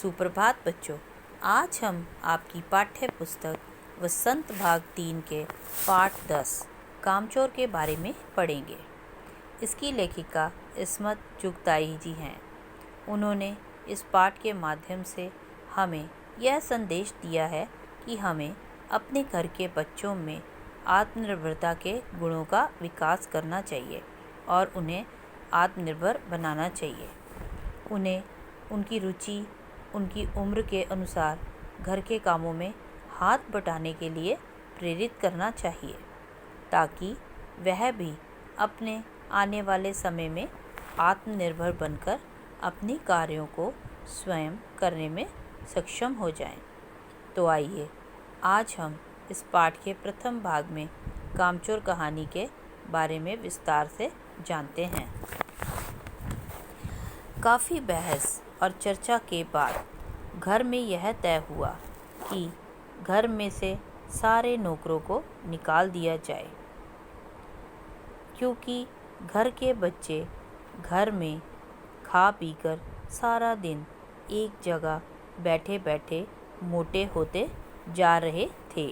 सुप्रभात बच्चों। आज हम आपकी पाठ्य पुस्तक वसंत भाग 3 के पाठ 10 कामचोर के बारे में पढ़ेंगे। इसकी लेखिका इस्मत चुगताई जी हैं। उन्होंने इस पाठ के माध्यम से हमें यह संदेश दिया है कि हमें अपने घर के बच्चों में आत्मनिर्भरता के गुणों का विकास करना चाहिए और उन्हें आत्मनिर्भर बनाना चाहिए। उन्हें उनकी रुचि, उनकी उम्र के अनुसार घर के कामों में हाथ बटाने के लिए प्रेरित करना चाहिए ताकि वह भी अपने आने वाले समय में आत्मनिर्भर बनकर अपनी कार्यों को स्वयं करने में सक्षम हो जाएं। तो आइए आज हम इस पाठ के प्रथम भाग में कामचोर कहानी के बारे में विस्तार से जानते हैं। काफ़ी बहस और चर्चा के बाद घर में यह तय हुआ कि घर में से सारे नौकरों को निकाल दिया जाए, क्योंकि घर के बच्चे घर में खा पीकर सारा दिन एक जगह बैठे बैठे मोटे होते जा रहे थे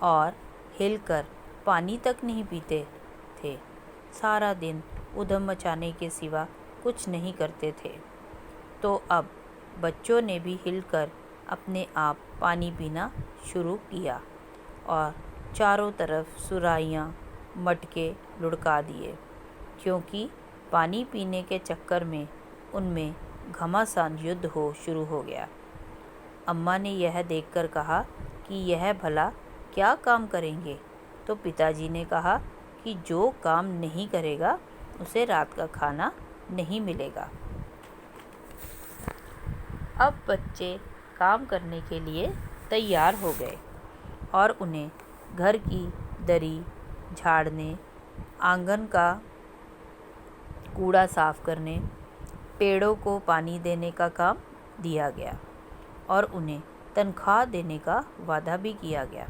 और हिलकर पानी तक नहीं पीते थे। सारा दिन उधम मचाने के सिवा कुछ नहीं करते थे। तो अब बच्चों ने भी हिलकर अपने आप पानी पीना शुरू किया और चारों तरफ सुराहियाँ मटके लुढ़का दिए, क्योंकि पानी पीने के चक्कर में उनमें घमासान युद्ध हो शुरू हो गया। अम्मा ने यह देखकर कहा कि यह भला क्या काम करेंगे, तो पिताजी ने कहा कि जो काम नहीं करेगा उसे रात का खाना नहीं मिलेगा। अब बच्चे काम करने के लिए तैयार हो गए और उन्हें घर की दरी झाड़ने, आंगन का कूड़ा साफ करने, पेड़ों को पानी देने का काम दिया गया और उन्हें तनख्वाह देने का वादा भी किया गया।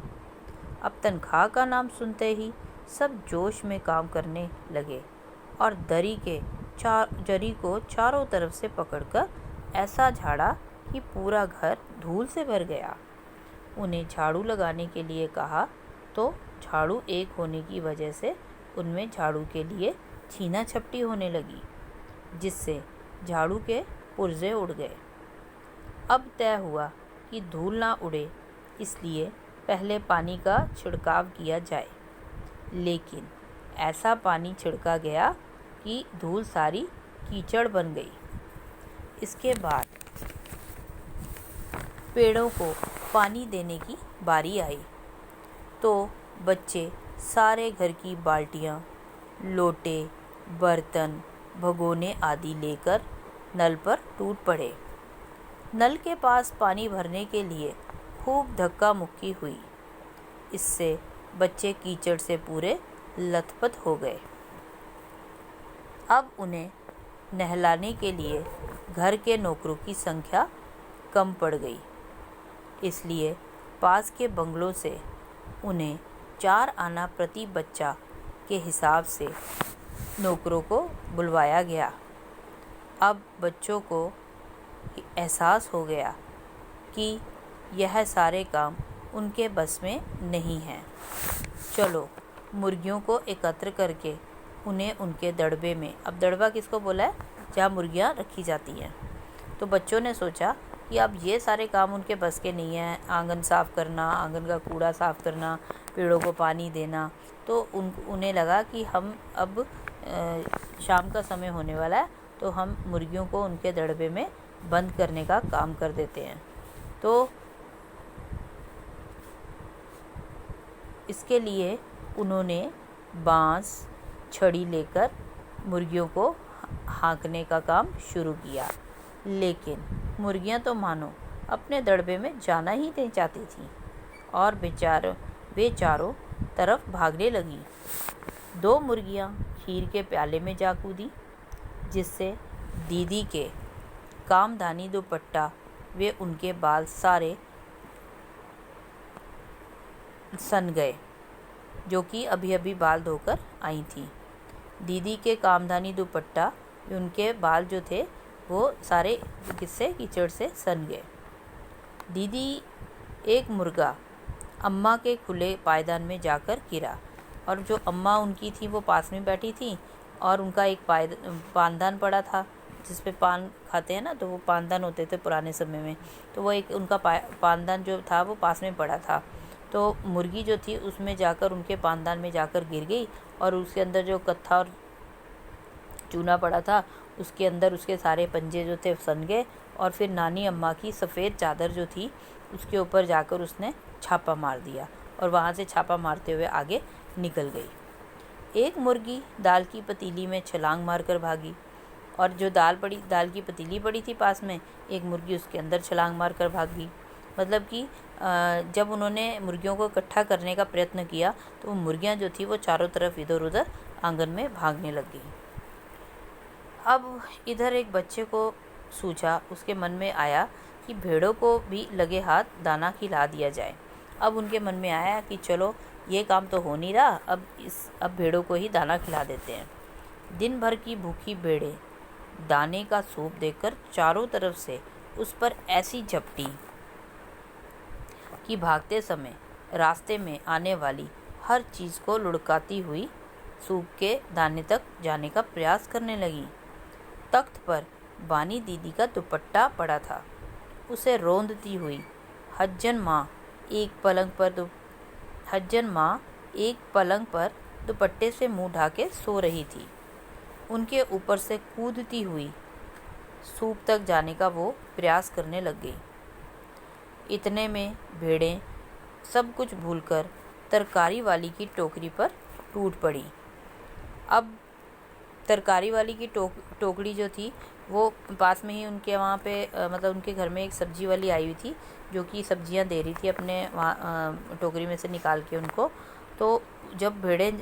अब तनख्वाह का नाम सुनते ही सब जोश में काम करने लगे और जरी को चारों तरफ से पकड़कर ऐसा झाड़ा कि पूरा घर धूल से भर गया। उन्हें झाड़ू लगाने के लिए कहा तो झाड़ू एक होने की वजह से उनमें झाड़ू के लिए छीना झपटी होने लगी, जिससे झाड़ू के पुर्जे उड़ गए। अब तय हुआ कि धूल ना उड़े, इसलिए पहले पानी का छिड़काव किया जाए। लेकिन ऐसा पानी छिड़का गया कि धूल सारी कीचड़ बन गई। इसके बाद पेड़ों को पानी देने की बारी आई तो बच्चे सारे घर की बाल्टियाँ, लोटे, बर्तन, भगोने आदि लेकर नल पर टूट पड़े। नल के पास पानी भरने के लिए खूब धक्का मुक्की हुई। इससे बच्चे कीचड़ से पूरे लथपथ हो गए। अब उन्हें नहलाने के लिए घर के नौकरों की संख्या कम पड़ गई, इसलिए पास के बंगलों से उन्हें 4 आना प्रति बच्चा के हिसाब से नौकरों को बुलवाया गया। अब बच्चों को एहसास हो गया कि यह सारे काम उनके बस में नहीं हैं। चलो मुर्गियों को एकत्र करके उन्हें उनके दड़बे में, अब दड़बा किसको बोला है, जहाँ मुर्गियाँ रखी जाती हैं, तो बच्चों ने सोचा कि अब ये सारे काम उनके बस के नहीं हैं। आंगन साफ़ करना, आंगन का कूड़ा साफ़ करना, पेड़ों को पानी देना, तो उन्हें लगा कि हम अब शाम का समय होने वाला है तो हम मुर्गियों को उनके दड़बे में बंद करने का काम कर देते हैं। तो इसके लिए उन्होंने बांस, छड़ी लेकर मुर्गियों को हाँकने का काम शुरू किया। लेकिन मुर्गियां तो मानो अपने दड़बे में जाना ही नहीं चाहती थीं और वे चारों तरफ भागने लगी। 2 मुर्गियां खीर के प्याले में जा कूदी, जिससे दीदी के कामदानी दुपट्टा वे उनके बाल सारे सन गए, जो कि अभी अभी बाल धोकर आई थी। दीदी के कामदानी दुपट्टा, उनके बाल जो थे वो सारे किस्से कीचड़ से सन गए। दीदी एक मुर्गा अम्मा के खुले पायदान में जाकर गिरा, और जो अम्मा उनकी थी वो पास में बैठी थी, और उनका एक पानदान पड़ा था जिस पे पान खाते हैं ना, तो वो पानदान होते थे पुराने समय में, तो वो एक उनका पानदान जो था वो पास में पड़ा था। तो मुर्गी जो थी उसमें जाकर उनके पानदान में जाकर गिर गई, और उसके अंदर जो कत्था और चूना पड़ा था उसके अंदर उसके सारे पंजे जो थे सन गए। और फिर नानी अम्मा की सफ़ेद चादर जो थी उसके ऊपर जाकर उसने छापा मार दिया, और वहाँ से छापा मारते हुए आगे निकल गई। एक मुर्गी दाल की पतीली में छलांग मारकर भागी, और जो दाल की पतीली पड़ी थी पास में, एक मुर्गी उसके अंदर छलांग मारकर भागी। मतलब कि जब उन्होंने मुर्गियों को इकट्ठा करने का प्रयत्न किया तो वो मुर्गियाँ जो थी वो चारों तरफ इधर उधर आंगन में भागने लग गई। अब इधर एक बच्चे को सूझा, उसके मन में आया कि भेड़ों को भी लगे हाथ दाना खिला दिया जाए। अब उनके मन में आया कि चलो ये काम तो हो नहीं रहा, अब भेड़ों को ही दाना खिला देते हैं। दिन भर की भूखी भेड़ें दाने का सूप देखकर चारों तरफ से उस पर ऐसी झपटी कि भागते समय रास्ते में आने वाली हर चीज़ को लुढ़काती हुई सूप के दाने तक जाने का प्रयास करने लगी। तख्त पर बानी दीदी का दुपट्टा पड़ा था, उसे रौंदती हुई हज्जन माँ एक पलंग पर दुपट्टे से मुंह ढाके सो रही थी। उनके ऊपर से कूदती हुई सूप तक जाने का वो प्रयास करने लग गई। इतने में भेड़ें सब कुछ भूलकर तरकारी वाली की टोकरी पर टूट पड़ी। अब तरकारी वाली की टोकरी जो थी वो पास में ही उनके वहाँ पे मतलब उनके घर में एक सब्जी वाली आई हुई थी जो कि सब्जियां दे रही थी अपने वहाँ टोकरी में से निकाल के उनको। तो जब भेड़ें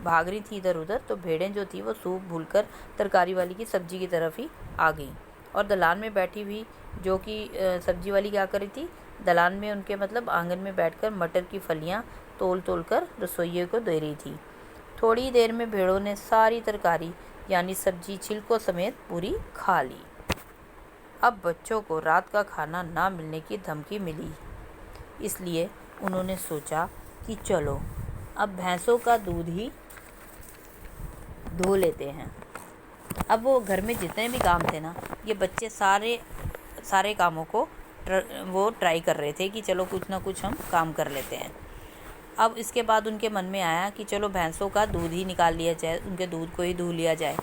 भाग रही थी इधर उधर, तो भेड़ें जो थी वो सूप भूलकर तरकारी वाली की सब्जी की तरफ ही आ गई। और दलान में बैठी हुई जो कि सब्जी वाली क्या कर रही थी, दलान में उनके मतलब आंगन में बैठकर मटर की फलियां तोल तोल कर रसोइये को दे रही थी। थोड़ी देर में भेड़ों ने सारी तरकारी यानी सब्जी छिलकों समेत पूरी खा ली। अब बच्चों को रात का खाना ना मिलने की धमकी मिली, इसलिए उन्होंने सोचा कि चलो अब भैंसों का दूध ही धो लेते हैं। अब वो घर में जितने भी काम थे ना, ये बच्चे सारे कामों को वो ट्राई कर रहे थे कि चलो कुछ ना कुछ हम काम कर लेते हैं। अब इसके बाद उनके मन में आया कि चलो भैंसों का दूध ही निकाल लिया जाए, उनके दूध को ही धो लिया जाए।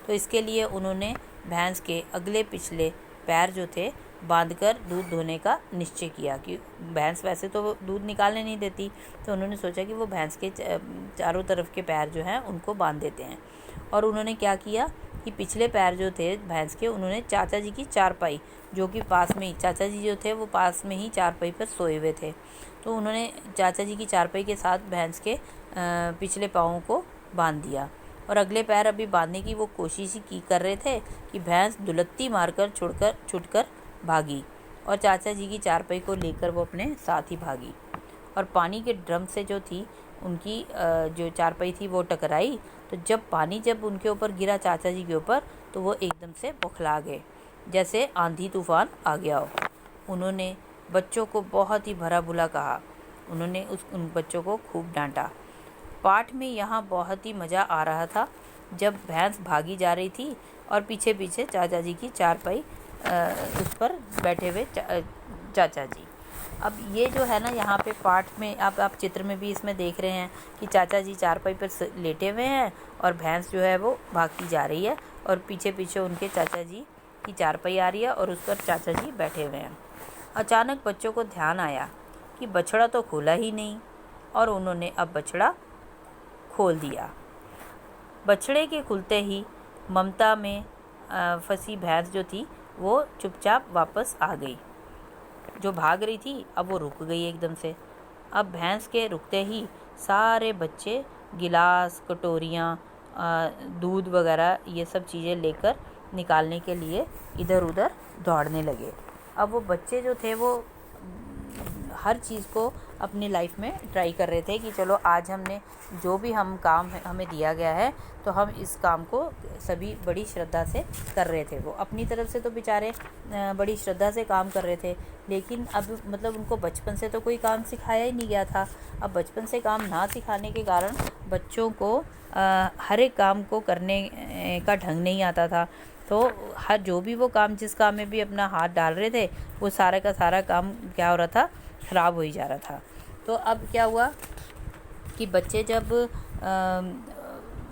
तो इसके लिए उन्होंने भैंस के अगले पिछले पैर जो थे बांधकर दूध धोने का निश्चय किया कि भैंस वैसे तो दूध निकालने नहीं देती, तो उन्होंने सोचा कि वो भैंस के चारों तरफ के पैर जो हैं उनको बांध देते हैं। और उन्होंने क्या किया कि पिछले पैर जो थे भैंस के, उन्होंने चाचा जी की चारपाई जो कि पास में ही, चाचा जी जो थे वो पास में ही चारपाई पर सोए हुए थे, तो उन्होंने चाचा जी की चारपाई के साथ भैंस के पिछले पाँवों को बांध दिया। और अगले पैर अभी बांधने की वो कोशिश ही कर रहे थे कि भैंस दुलत्ती मारकर छुटकर भागी, और चाचा जी की चारपाई को लेकर वो अपने साथ ही भागी। और पानी के ड्रम से जो थी उनकी जो चारपाई थी वो टकराई। तो जब उनके ऊपर गिरा चाचा जी के ऊपर, तो वो एकदम से बौखला गए जैसे आंधी तूफान आ गया हो। उन्होंने बच्चों को बहुत ही भला बुरा कहा। उन्होंने उन बच्चों को खूब डांटा। पाठ में यहाँ बहुत ही मज़ा आ रहा था जब भैंस भागी जा रही थी और पीछे पीछे चाचा जी की चारपाई उस पर बैठे हुए चाचा जी। अब ये जो है ना यहाँ पे पाठ में आप चित्र में भी इसमें देख रहे हैं कि चाचा जी चारपाई पर लेटे हुए हैं और भैंस जो है वो भागती जा रही है, और पीछे पीछे उनके चाचा जी की चारपाई आ रही है और उस पर चाचा जी बैठे हुए हैं। अचानक बच्चों को ध्यान आया कि बछड़ा तो खोला ही नहीं, और उन्होंने अब बछड़ा खोल दिया। बछड़े के खुलते ही ममता में फंसी भैंस जो थी वो चुपचाप वापस आ गई। जो भाग रही थी अब वो रुक गई एकदम से। अब भैंस के रुकते ही सारे बच्चे गिलास, कटोरियाँ, दूध वगैरह ये सब चीज़ें लेकर निकालने के लिए इधर उधर दौड़ने लगे। अब वो बच्चे जो थे वो हर चीज़ को अपनी लाइफ में ट्राई कर रहे थे कि चलो आज हमने जो भी काम हमें दिया गया है तो हम इस काम को सभी बड़ी श्रद्धा से कर रहे थे। वो अपनी तरफ से तो बेचारे बड़ी श्रद्धा से काम कर रहे थे, लेकिन अब मतलब उनको बचपन से तो कोई काम सिखाया ही नहीं गया था। अब बचपन से काम ना सिखाने के कारण बच्चों को हर एक काम को करने का ढंग नहीं आता था। तो हर जो भी वो काम जिस काम में भी अपना हाथ डाल रहे थे वो सारा का सारा काम क्या हो रहा था, ख़राब हो ही जा रहा था। तो अब क्या हुआ कि बच्चे जब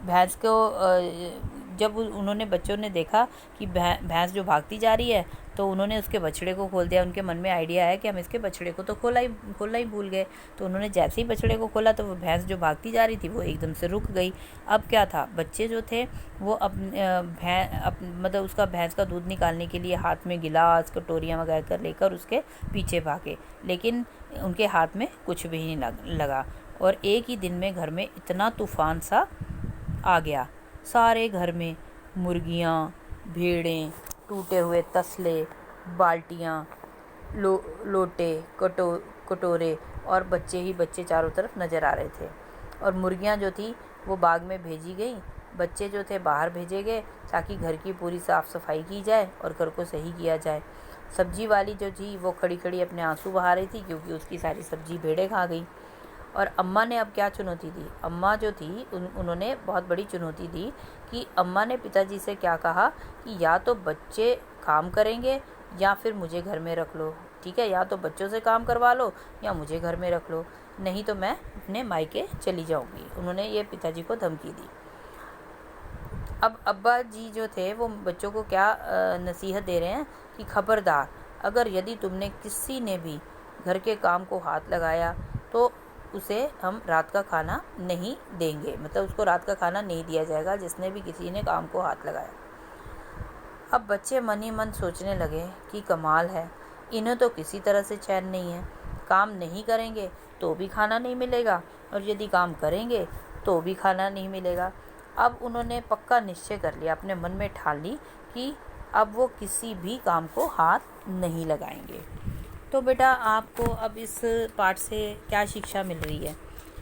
भैंस को जब उन्होंने बच्चों ने देखा कि भैंस जो भागती जा रही है तो उन्होंने उसके बछड़े को खोल दिया। उनके मन में आइडिया है कि हम इसके बछड़े को तो खोलना ही भूल गए। तो उन्होंने जैसे ही बछड़े को खोला तो वो भैंस जो भागती जा रही थी वो एकदम से रुक गई। अब क्या था, बच्चे जो थे वो मतलब उसका भैंस का दूध निकालने के लिए हाथ में गिलास कटोरियाँ वगैरह कर लेकर उसके पीछे भागे, लेकिन उनके हाथ में कुछ भी नहीं लगा। और एक ही दिन में घर में इतना तूफान सा आ गया। सारे घर में मुर्गियाँ, भेड़ें, टूटे हुए तसले, बाल्टियाँ, लोटे, कटोरे और बच्चे ही बच्चे चारों तरफ नज़र आ रहे थे। और मुर्गियाँ जो थी वो बाग में भेजी गई, बच्चे जो थे बाहर भेजे गए ताकि घर की पूरी साफ़ सफाई की जाए और घर को सही किया जाए। सब्जी वाली जो थी वो खड़ी खड़ी अपने आंसू बहा रही थी क्योंकि उसकी सारी सब्जी भेड़ें खा गई। और अम्मा ने अब क्या चुनौती दी, अम्मा जो थी उन्होंने बहुत बड़ी चुनौती दी कि अम्मा ने पिताजी से क्या कहा कि या तो बच्चे काम करेंगे या फिर मुझे घर में रख लो, ठीक है, या तो बच्चों से काम करवा लो या मुझे घर में रख लो, नहीं तो मैं अपने मायके चली जाऊंगी। उन्होंने ये पिताजी को धमकी दी। अब अब्बा जी जो थे वो बच्चों को क्या नसीहत दे रहे हैं कि खबरदार, अगर यदि तुमने किसी ने भी घर के काम को हाथ लगाया तो उसे हम रात का खाना नहीं देंगे, मतलब उसको रात का खाना नहीं दिया जाएगा जिसने भी किसी ने काम को हाथ लगाया। अब बच्चे मन ही मन सोचने लगे कि कमाल है, इन्हें तो किसी तरह से चैन नहीं है, काम नहीं करेंगे तो भी खाना नहीं मिलेगा और यदि काम करेंगे तो भी खाना नहीं मिलेगा। अब उन्होंने पक्का निश्चय कर लिया, अपने मन में ठान ली कि अब वो किसी भी काम को हाथ नहीं लगाएंगे। तो बेटा आपको अब इस पाठ से क्या शिक्षा मिल रही है?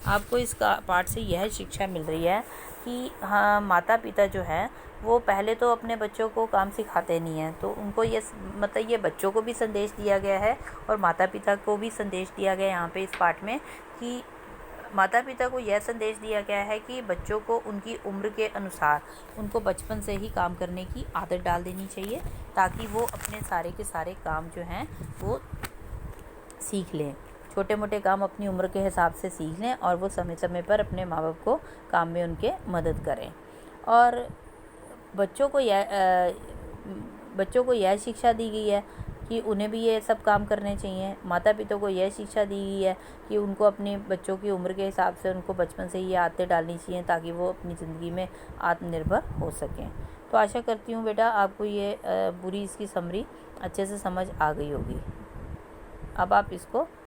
आपको इस पाठ से यह शिक्षा मिल रही है कि हाँ, माता पिता जो हैं वो पहले तो अपने बच्चों को काम सिखाते नहीं हैं। तो उनको ये मतलब ये बच्चों को भी संदेश दिया गया है और माता पिता को भी संदेश दिया गया है यहाँ पे इस पाठ में कि माता पिता को यह संदेश दिया गया है कि बच्चों को उनकी उम्र के अनुसार उनको बचपन से ही काम करने की आदत डाल देनी चाहिए ताकि वो अपने सारे के सारे काम जो हैं वो सीख लें। छोटे मोटे काम अपनी उम्र के हिसाब से सीख लें और वो समय समय पर अपने माँ बाप को काम में उनके मदद करें। और बच्चों को यह शिक्षा दी गई है कि उन्हें भी ये सब काम करने चाहिए। माता पिता को यह शिक्षा दी गई है कि उनको अपने बच्चों की उम्र के हिसाब से उनको बचपन से ही ये आदतें डालनी चाहिए ताकि वो अपनी ज़िंदगी में आत्मनिर्भर हो सकें। तो आशा करती हूँ बेटा आपको ये पूरी इसकी समरी अच्छे से समझ आ गई होगी। अब आप इसको